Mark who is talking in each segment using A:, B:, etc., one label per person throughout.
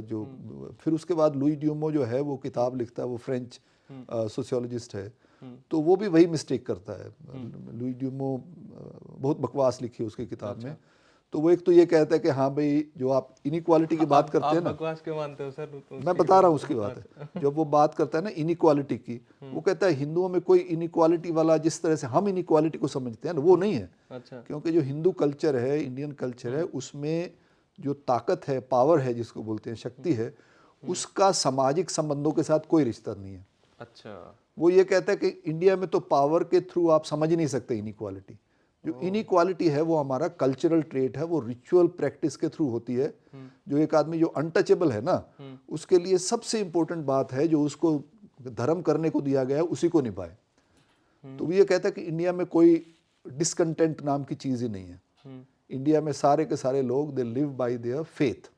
A: जो फिर उसके बाद लुई ड्यूमो जो है वो किताब लिखता है, वो फ्रेंच सोशियोलॉजिस्ट है, तो वो भी वही मिस्टेक करता है। लुई ड्यूमो बहुत बकवास लिखी है उसकी किताब में। तो वो एक तो ये कहता है कि हाँ भाई, जो आप इनइक्वालिटी की बात करते हैं ना,
B: बकवास क्यों मानते हो सर?
A: मैं बता रहा हूँ उसकी बात है। जब वो बात करता है ना इनइक्वालिटी की, वो कहता है हिंदुओं में कोई इनइक्वालिटी वाला जिस तरह से हम इनइक्वालिटी को समझते हैं ना, वो नहीं है।
B: अच्छा।
A: क्योंकि जो हिंदू कल्चर है, इंडियन कल्चर है, उसमें जो ताकत है, पावर है, जिसको बोलते हैं शक्ति है, उसका सामाजिक संबंधों के साथ कोई रिश्ता नहीं है।
B: अच्छा।
A: वो ये कहता है कि इंडिया में तो पावर के थ्रू आप समझ नहीं सकते इनइक्वालिटी। जो इनइक्वालिटी है वो हमारा कल्चरल ट्रेट है, वो रिचुअल प्रैक्टिस के थ्रू होती है। जो एक आदमी जो अनटचेबल है ना, उसके लिए सबसे इंपॉर्टेंट बात है जो उसको धर्म करने को दिया गया है, उसी को निभाए। तो वो ये कहता है कि इंडिया में कोई डिसकंटेंट नाम की चीज़ ही नहीं है। इंडिया में सारे के सारे लोग they live by their faith.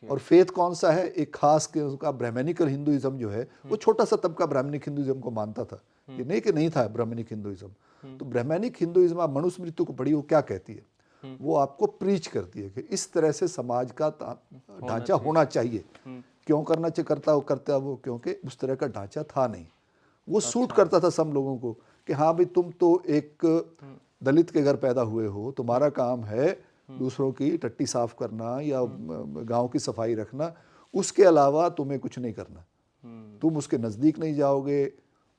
A: और फेथ कौन सा है? एक खास के उसका ब्राह्मणिकल हिंदुइज्म जो है, वो छोटा सा तबका ब्राह्मणिक हिंदुइज्म को मानता था। ये नहीं कि नहीं था ब्राह्मणिक हिंदुइज्म। तो ब्राह्मणिक हिंदुइज्म, आप मनुस्मृति को पढ़िए, वो क्या कहती है? वो आपको प्रीच करती है कि इस तरह से समाज का ढांचा होना चाहिए। क्यों करना करता वो क्योंकि उस तरह का ढांचा था नहीं। वो सूट करता था सब लोगों को कि हाँ भाई, तुम तो एक दलित के घर पैदा हुए हो, तुम्हारा काम है दूसरों की टट्टी साफ करना या गांव की सफाई रखना, उसके अलावा तुम्हें कुछ नहीं करना। तुम उसके नज़दीक नहीं जाओगे।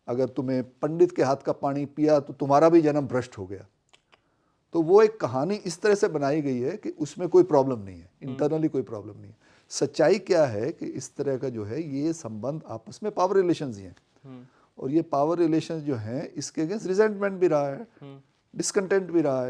A: अगर तुम्हें पंडित के हाथ का पानी पिया तो तुम्हारा भी जन्म भ्रष्ट हो गया। तो वो एक कहानी इस तरह से बनाई गई है कि उसमें कोई प्रॉब्लम नहीं है, इंटरनली कोई प्रॉब्लम नहीं है। सच्चाई क्या है कि इस तरह का जो है, ये संबंध आपस में पावर रिलेशंस ही हैं। और ये पावर रिलेशंस जो हैं, इसके अगेंस्ट रिजेंटमेंट भी रहा है, डिस्कंटेंट भी रहा है।